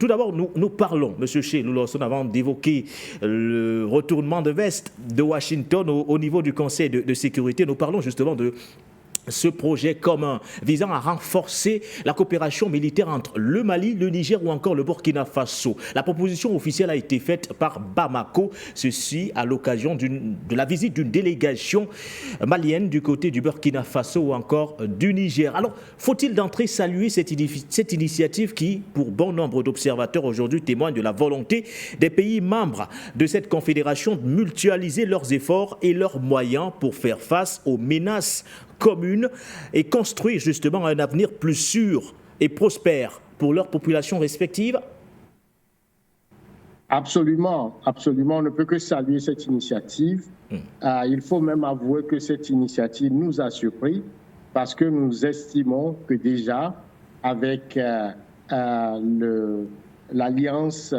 tout d'abord, nous parlons, M. Shea, nous lançons avant d'évoquer le retournement de veste de Washington au niveau du Conseil de sécurité. Nous parlons justement de ce projet commun visant à renforcer la coopération militaire entre le Mali, le Niger ou encore le Burkina Faso. La proposition officielle a été faite par Bamako, ceci à l'occasion de la visite d'une délégation malienne du côté du Burkina Faso ou encore du Niger. Alors, faut-il d'entrée saluer cette initiative qui, pour bon nombre d'observateurs aujourd'hui, témoigne de la volonté des pays membres de cette confédération de mutualiser leurs efforts et leurs moyens pour faire face aux menaces communes et construire justement un avenir plus sûr et prospère pour leurs populations respectives? Absolument, absolument. On ne peut que saluer cette initiative. Il faut même avouer que cette initiative nous a surpris parce que nous estimons que déjà, avec l'alliance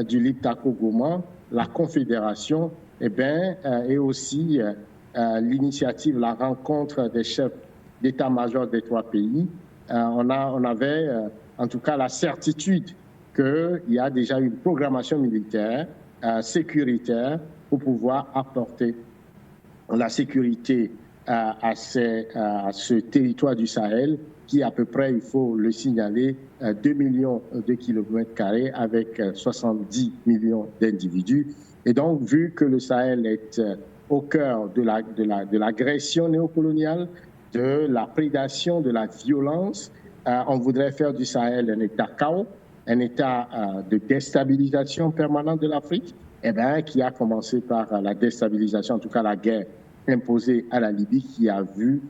du Liptako-Gourmand, la Confédération, et aussi l'initiative, la rencontre des chefs d'état-major des trois pays, on avait en tout cas la certitude qu'il y a déjà une programmation militaire, sécuritaire, pour pouvoir apporter la sécurité à ce territoire du Sahel qui, à peu près, il faut le signaler, 2 millions de kilomètres carrés avec 70 millions d'individus. Et donc, vu que le Sahel est au cœur de l'agression néocoloniale, de la prédation, de la violence, on voudrait faire du Sahel un État chaos, un État de déstabilisation permanente de l'Afrique, qui a commencé par la déstabilisation, en tout cas la guerre imposée à la Libye, qui a vu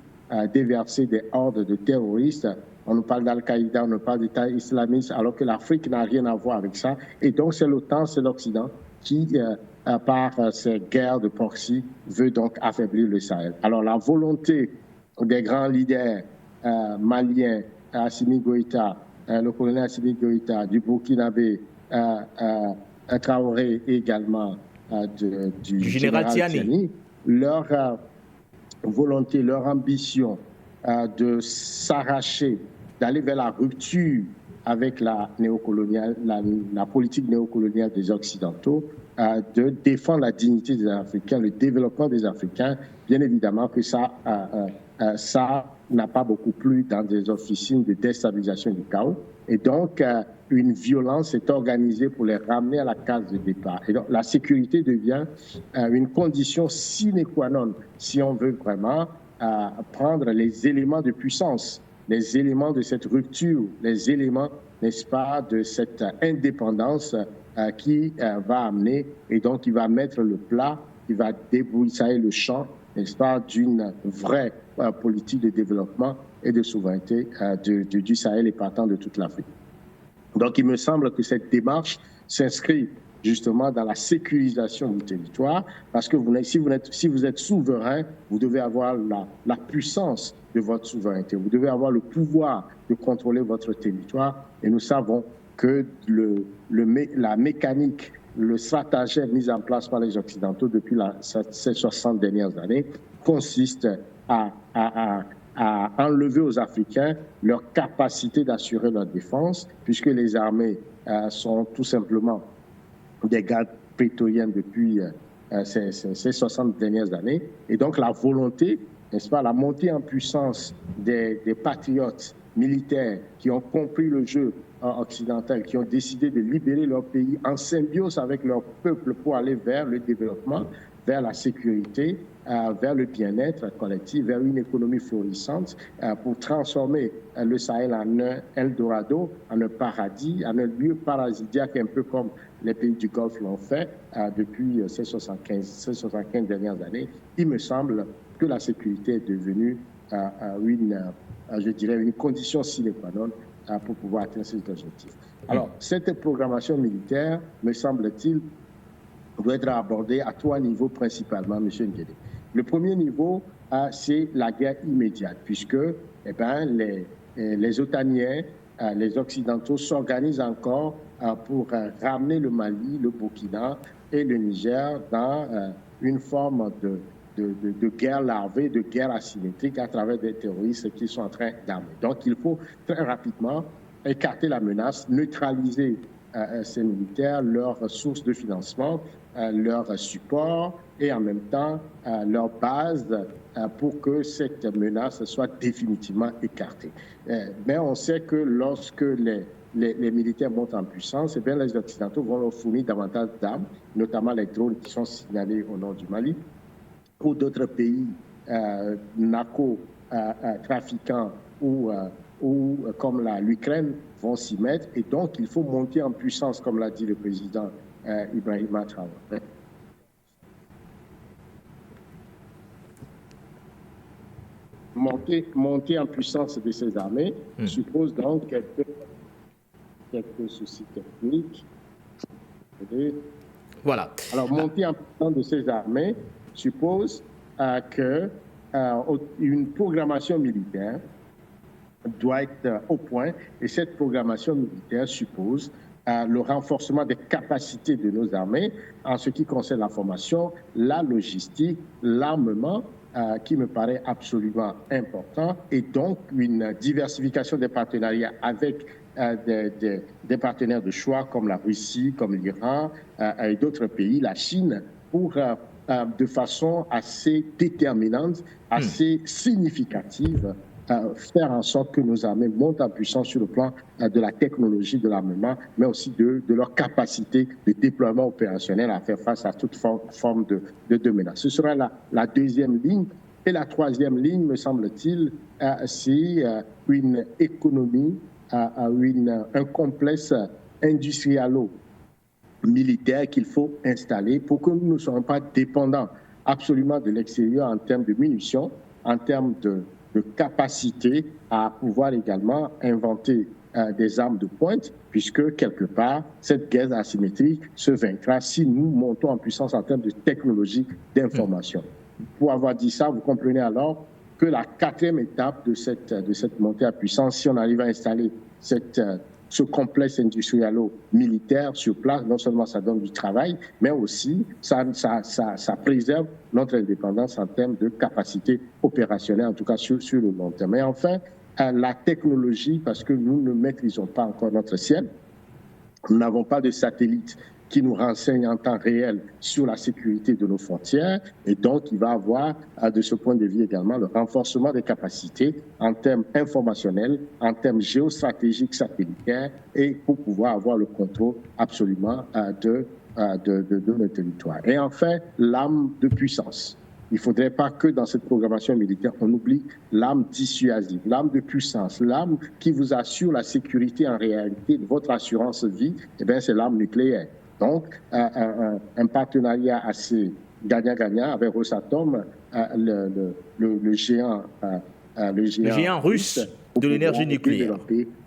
déverser des hordes de terroristes. On nous parle d'Al-Qaïda, on nous parle d'État islamiste, alors que l'Afrique n'a rien à voir avec ça. Et donc, c'est l'OTAN, c'est l'Occident qui, par ces guerres de proxy, veut donc affaiblir le Sahel. Alors, la volonté des grands leaders maliens, Assimi Goïta, le colonel Assimi Goïta, du Burkinabé, Traoré également du général Tiani, leur volonté, leur ambition de s'arracher, d'aller vers la rupture avec la politique néocoloniale des Occidentaux, de défendre la dignité des Africains, le développement des Africains, bien évidemment que ça n'a pas beaucoup plu dans des officines de déstabilisation du chaos. Et donc, une violence est organisée pour les ramener à la case de départ. Et donc, la sécurité devient une condition sine qua non si on veut vraiment prendre les éléments de puissance, les éléments de cette rupture, les éléments, n'est-ce pas, de cette indépendance qui va amener, et donc qui va mettre le plat, qui va débroussailler le champ, n'est-ce pas, d'une vraie politique de développement et de souveraineté du Sahel et partant de toute l'Afrique. Donc, il me semble que cette démarche s'inscrit justement dans la sécurisation du territoire, parce que si vous êtes souverain, vous devez avoir la puissance de votre souveraineté, vous devez avoir le pouvoir de contrôler votre territoire, et nous savons que la mécanique, le stratagème mis en place par les Occidentaux depuis ces 60 dernières années consiste à enlever aux Africains leur capacité d'assurer leur défense, puisque les armées sont tout simplement des gardes prétoriens depuis ces 60 dernières années. Et donc la volonté, n'est-ce pas, la montée en puissance des patriotes militaires qui ont compris le jeu occidental, qui ont décidé de libérer leur pays en symbiose avec leur peuple pour aller vers le développement, vers la sécurité, vers le bien-être collectif, vers une économie florissante, pour transformer le Sahel en un Eldorado, en un paradis, en un lieu parasidiaque, un peu comme les pays du Golfe l'ont fait depuis ces 75 dernières années. Il me semble que la sécurité est devenue une condition sine qua non pour pouvoir atteindre cet objectif. Alors, cette programmation militaire, me semble-t-il, doit être abordée à 3 niveaux principalement, M. Nguédé. Le premier niveau, c'est la guerre immédiate, puisque les Otaniens, les Occidentaux s'organisent encore pour ramener le Mali, le Burkina et le Niger dans une forme de guerre larvée, de guerre asymétrique à travers des terroristes qui sont en train d'armer. Donc, il faut très rapidement écarter la menace, neutraliser ces militaires, leurs sources de financement, leur support et en même temps leur base pour que cette menace soit définitivement écartée. Mais on sait que lorsque les militaires montent en puissance, eh bien, les Occidentaux vont leur fournir davantage d'armes, notamment les drones qui sont signalés au nord du Mali, ou d'autres pays narco-trafiquants ou comme l'Ukraine vont s'y mettre. Et donc, il faut monter en puissance, comme l'a dit le président Ibrahima Traoré. Monter en puissance de ces armées suppose donc quelques soucis techniques. Voilà. Alors, monter en puissance de ces armées suppose qu'une programmation militaire doit être au point, et cette programmation militaire suppose le renforcement des capacités de nos armées en ce qui concerne la formation, la logistique, l'armement, qui me paraît absolument important, et donc une diversification des partenariats avec des partenaires de choix comme la Russie, comme l'Iran et d'autres pays, la Chine, pour de façon assez déterminante, assez significative, faire en sorte que nos armées montent en puissance sur le plan de la technologie de l'armement, mais aussi de leur capacité de déploiement opérationnel à faire face à toute forme de menace. Ce sera la deuxième ligne. Et la troisième ligne, me semble-t-il, c'est une économie, un complexe industrialo-militaire qu'il faut installer pour que nous ne soyons pas dépendants absolument de l'extérieur en termes de munitions, en termes de capacité à pouvoir également inventer des armes de pointe, puisque quelque part, cette guerre asymétrique se vaincra si nous montons en puissance en termes de technologie d'information. Pour avoir dit ça, vous comprenez alors que la quatrième étape de cette montée à puissance, si on arrive à installer ce complexe industrialo-militaire sur place, non seulement ça donne du travail, mais aussi ça préserve notre indépendance en termes de capacité opérationnelle, en tout cas sur le long terme. Et enfin, la technologie, parce que nous ne maîtrisons pas encore notre ciel, nous n'avons pas de satellites qui nous renseignent en temps réel sur la sécurité de nos frontières. Et donc, il va y avoir, de ce point de vue également, le renforcement des capacités en termes informationnels, en termes géostratégiques satellitaires, et pour pouvoir avoir le contrôle absolument de nos territoires. Et enfin, l'arme de puissance. Il ne faudrait pas que dans cette programmation militaire, on oublie l'arme dissuasive, l'arme de puissance, l'arme qui vous assure la sécurité en réalité de votre assurance vie, eh bien, c'est l'arme nucléaire. Donc, un partenariat assez gagnant-gagnant avec Rosatom, le géant russe de l'énergie nucléaire.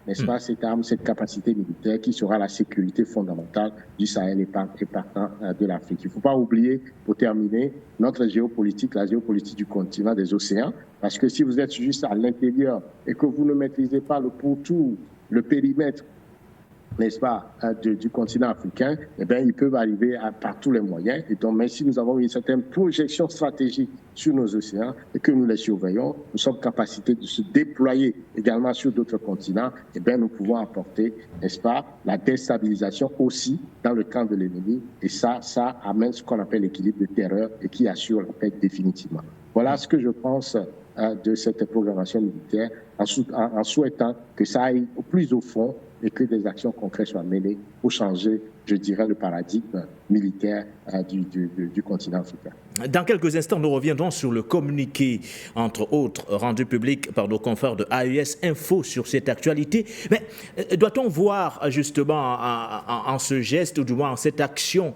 N'est-ce pas, cette arme, cette capacité militaire qui sera la sécurité fondamentale du Sahel et partant de l'Afrique. Il ne faut pas oublier, pour terminer, notre géopolitique, la géopolitique du continent des océans, parce que si vous êtes juste à l'intérieur et que vous ne maîtrisez pas le pourtour, le périmètre, n'est-ce pas, du continent africain, eh bien, ils peuvent arriver par tous les moyens. Et donc, même si nous avons une certaine projection stratégique sur nos océans et que nous les surveillons, nous sommes en capacité de se déployer également sur d'autres continents, eh bien, nous pouvons apporter, n'est-ce pas, la déstabilisation aussi dans le camp de l'ennemi. Et ça amène ce qu'on appelle l'équilibre de terreur et qui assure la paix définitivement. Voilà ce que je pense de cette programmation militaire, en souhaitant que ça aille plus au fond et que des actions concrètes soient menées pour changer, je dirais, le paradigme militaire du continent africain. Dans quelques instants, nous reviendrons sur le communiqué, entre autres, rendu public par nos confrères de AES Info sur cette actualité. Mais doit-on voir justement en ce geste, ou du moins en cette action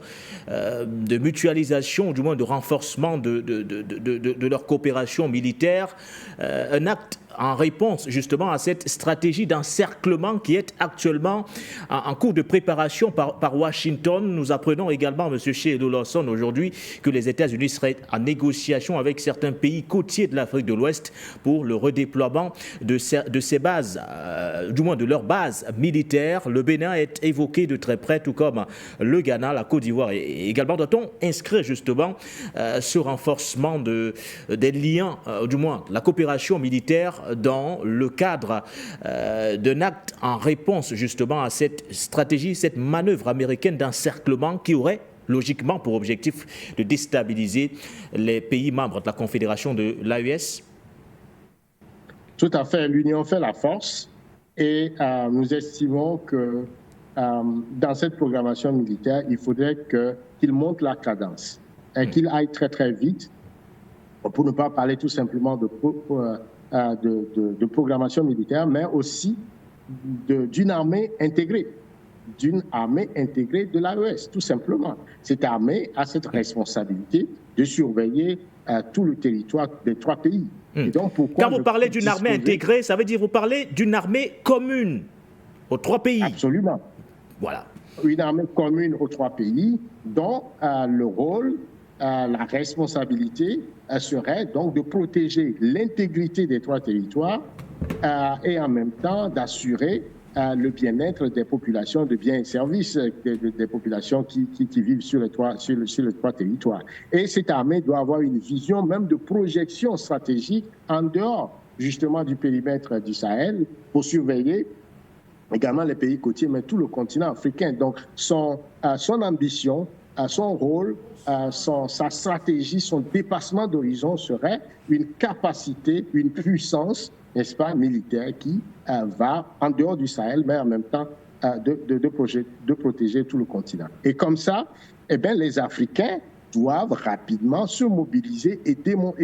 de mutualisation, ou du moins de renforcement de leur coopération militaire, un acte en réponse justement à cette stratégie d'encerclement qui est actuellement en cours de préparation par Washington. Nous apprenons également, M. Shea Lawson, aujourd'hui, que les États-Unis seraient en négociation avec certains pays côtiers de l'Afrique de l'Ouest pour le redéploiement de ces bases, du moins de leurs bases militaires. Le Bénin est évoqué de très près, tout comme le Ghana, la Côte d'Ivoire également. Doit-on inscrire justement ce renforcement des liens, du moins la coopération militaire, dans le cadre d'un acte en réponse justement à cette stratégie, cette manœuvre américaine d'encerclement qui aurait logiquement pour objectif de déstabiliser les pays membres de la Confédération de l'AES? Tout à fait. L'union fait la force et nous estimons que dans cette programmation militaire, il faudrait qu'il monte la cadence et qu'il aille très très vite, pour ne pas parler tout simplement de programmation militaire, mais aussi d'une armée intégrée de l'AES, tout simplement. Cette armée a cette responsabilité de surveiller tout le territoire des 3 pays. Et donc, quand vous parlez d'une armée intégrée, ça veut dire que vous parlez d'une armée commune aux 3 pays. Absolument. Voilà. Une armée commune aux 3 pays dont le rôle, la responsabilité serait donc de protéger l'intégrité des 3 territoires et en même temps d'assurer le bien-être des populations, de biens et services des populations qui vivent sur les 3 territoires. Et cette armée doit avoir une vision même de projection stratégique en dehors justement du périmètre du Sahel pour surveiller également les pays côtiers, mais tout le continent africain. Donc son ambition, son rôle, sa stratégie, son dépassement d'horizon serait une capacité, une puissance, n'est-ce pas, militaire qui va en dehors du Sahel, mais en même temps de protéger tout le continent. Et comme ça, eh bien, les Africains doivent rapidement se mobiliser et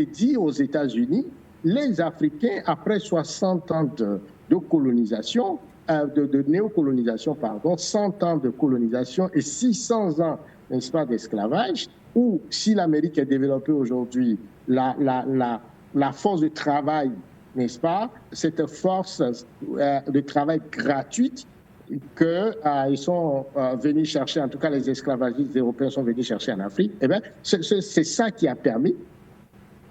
dire aux États-Unis, les Africains, après 60 ans de colonisation, de néocolonisation, pardon, 100 ans de colonisation et 600 ans, n'est-ce pas, d'esclavage, où si l'Amérique est développée aujourd'hui, la force de travail, n'est-ce pas, cette force de travail gratuite qu'ils sont venus chercher, en tout cas les esclavagistes européens sont venus chercher en Afrique, eh bien, c'est ça qui a permis,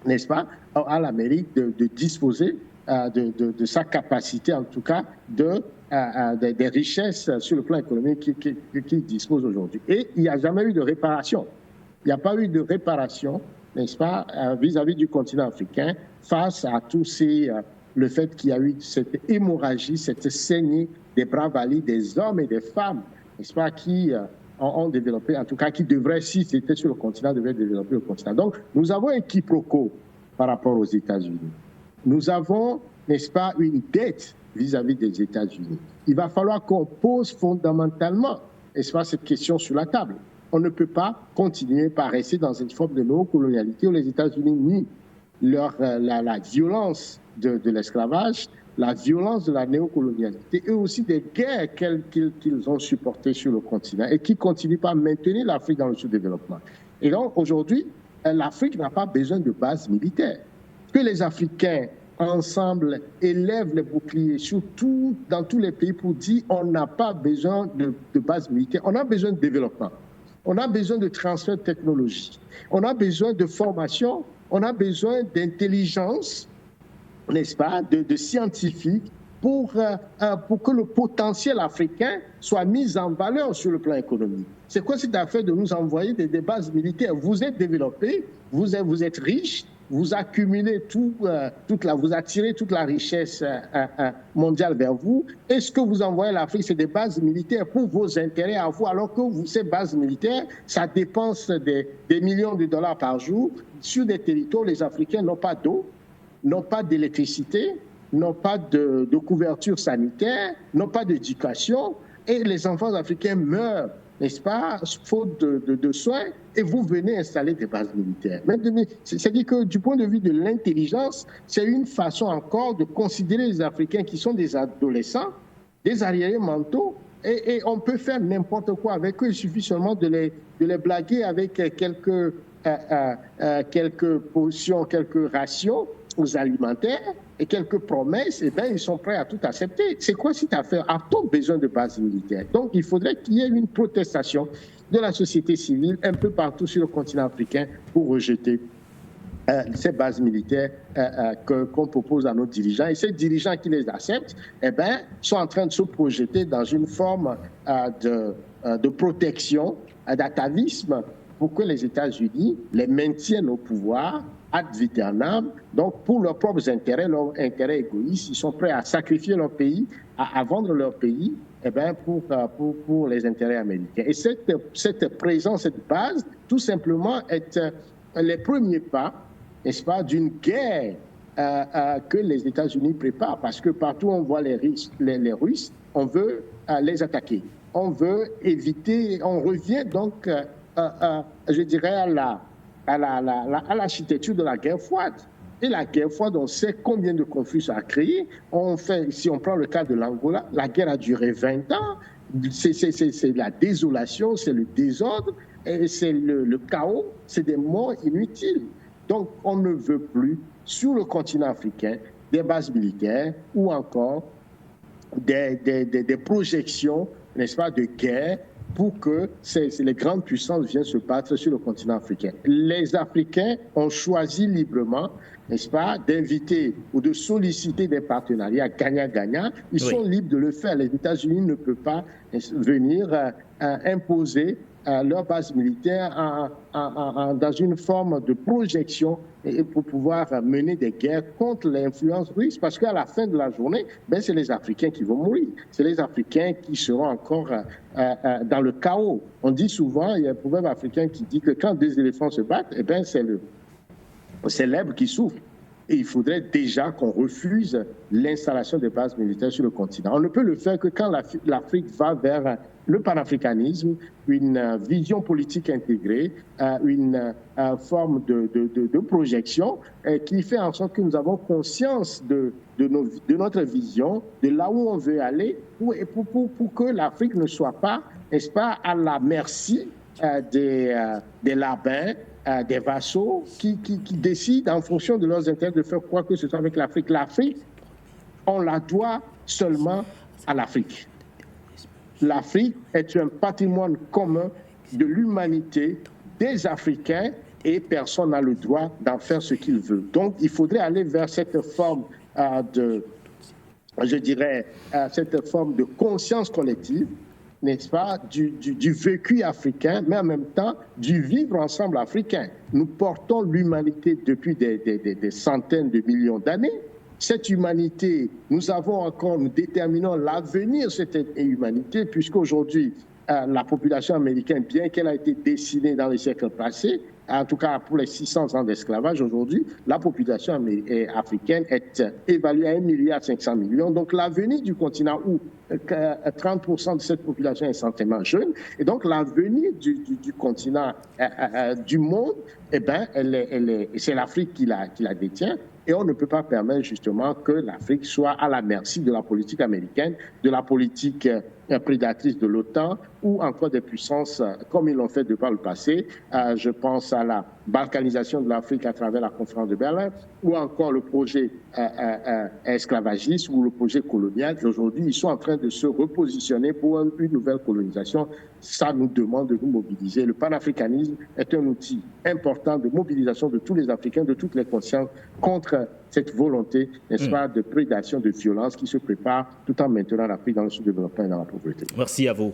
n'est-ce pas, à l'Amérique de disposer de sa capacité, en tout cas, des richesses sur le plan économique qu'il dispose aujourd'hui. Et il n'y a jamais eu de réparation. Il n'y a pas eu de réparation, n'est-ce pas, vis-à-vis du continent africain, face à le fait qu'il y a eu cette hémorragie, cette saignée des bras valides des hommes et des femmes, n'est-ce pas, qui ont développé, en tout cas, qui devraient, si c'était sur le continent, devraient développer le continent. Donc, nous avons un quiproquo par rapport aux États-Unis. Nous avons, n'est-ce pas, une dette vis-à-vis des États-Unis. Il va falloir qu'on pose fondamentalement, n'est-ce pas, cette question sur la table. On ne peut pas continuer par rester dans une forme de néocolonialité où les États-Unis nient la violence de l'esclavage, la violence de la néocolonialité et aussi des guerres qu'ils ont supportées sur le continent et qui continuent par maintenir l'Afrique dans le sous-développement. Et donc, aujourd'hui, l'Afrique n'a pas besoin de base militaire. Que les Africains, ensemble, élèvent les boucliers, surtout dans tous les pays, pour dire on n'a pas besoin de base militaire, on a besoin de développement, on a besoin de transfert de technologie, on a besoin de formation, on a besoin d'intelligence, n'est-ce pas, de scientifiques pour que le potentiel africain soit mis en valeur sur le plan économique. C'est quoi cette affaire de nous envoyer des bases militaires? Vous êtes développés, vous êtes riches, vous accumulez vous attirez toute la richesse mondiale vers vous. Et ce que vous envoyez à l'Afrique, c'est des bases militaires pour vos intérêts à vous, alors que ces bases militaires, ça dépense des millions de dollars par jour sur des territoires où les Africains n'ont pas d'eau, n'ont pas d'électricité, n'ont pas de couverture sanitaire, n'ont pas d'éducation, et les enfants africains meurent, n'est-ce pas, faute de soins, et vous venez installer des bases militaires. C'est-à-dire que du point de vue de l'intelligence, c'est une façon encore de considérer les Africains qui sont des adolescents, des arriérés mentaux, et on peut faire n'importe quoi avec eux. Il suffit seulement de les blaguer avec quelques potions, quelques rations alimentaires, et quelques promesses, eh bien, ils sont prêts à tout accepter. C'est quoi cette affaire? A-t-on besoin de bases militaires? Donc, il faudrait qu'il y ait une protestation de la société civile un peu partout sur le continent africain pour rejeter ces bases militaires qu'on propose à nos dirigeants. Et ces dirigeants qui les acceptent, eh bien, sont en train de se projeter dans une forme de protection, d'atavisme, pour que les États-Unis les maintiennent au pouvoir ad vitam. Donc, pour leurs propres intérêts, leurs intérêts égoïstes, ils sont prêts à sacrifier leur pays, à vendre leur pays, eh bien, pour les intérêts américains. Et cette présence, cette base, tout simplement, est les premiers pas, n'est-ce pas, d'une guerre que les États-Unis préparent, parce que partout où on voit les Russes, on veut les attaquer. On veut éviter, on revient donc, je dirais, à l'architecture de la guerre froide. Et la guerre froide, on sait combien de conflits ça a créé. Si on prend le cas de l'Angola, la guerre a duré 20 ans. C'est la désolation, c'est le désordre, c'est le chaos, c'est des morts inutiles. Donc, on ne veut plus, sur le continent africain, des bases militaires ou encore des projections, n'est-ce pas, de guerre pour que les grandes puissances viennent se battre sur le continent africain. Les Africains ont choisi librement, n'est-ce pas, d'inviter ou de solliciter des partenariats gagnant-gagnant. Ils sont libres de le faire. Les États-Unis ne peuvent pas venir imposer leur base militaire dans une forme de projection et pour pouvoir mener des guerres contre l'influence russe. Parce qu'à la fin de la journée, c'est les Africains qui vont mourir. C'est les Africains qui seront encore dans le chaos. On dit souvent, il y a un proverbe africain qui dit que quand deux éléphants se battent, c'est l'herbe qui souffre. Et il faudrait déjà qu'on refuse l'installation des bases militaires sur le continent. On ne peut le faire que quand l'Afrique va vers le panafricanisme, une vision politique intégrée, une forme de projection qui fait en sorte que nous avons conscience de notre vision, de là où on veut aller, pour que l'Afrique ne soit pas, n'est-ce pas, à la merci des labins, des vassaux qui décident en fonction de leurs intérêts de faire quoi que ce soit avec l'Afrique. L'Afrique, on la doit seulement à l'Afrique. L'Afrique est un patrimoine commun de l'humanité, des Africains, et personne n'a le droit d'en faire ce qu'il veut. Donc, il faudrait aller vers cette forme cette forme de conscience collective, n'est-ce pas, du vécu africain, mais en même temps du vivre ensemble africain. Nous portons l'humanité depuis des centaines de millions d'années. Cette humanité, nous déterminons l'avenir de cette humanité, puisqu'aujourd'hui, la population américaine, bien qu'elle a été dessinée dans les siècles passés, en tout cas pour les 600 ans d'esclavage, aujourd'hui, la population africaine est évaluée à 1,5 milliard. Donc l'avenir du continent où 30% de cette population est essentiellement jeune, et donc l'avenir du continent, du monde, c'est l'Afrique qui la détient. Et on ne peut pas permettre justement que l'Afrique soit à la merci de la politique américaine, de la politique prédatrice de l'OTAN ou encore des puissances comme ils l'ont fait de par le passé. Je pense à la balkanisation de l'Afrique à travers la conférence de Berlin ou encore le projet esclavagiste ou le projet colonial. Aujourd'hui, ils sont en train de se repositionner pour une nouvelle colonisation. Ça nous demande de nous mobiliser. Le panafricanisme est un outil important de mobilisation de tous les Africains, de toutes les consciences contre cette volonté, n'est-ce pas, de prédation, de violence qui se prépare tout en maintenant l'Afrique dans le sous-développement et dans la pauvreté. Merci à vous.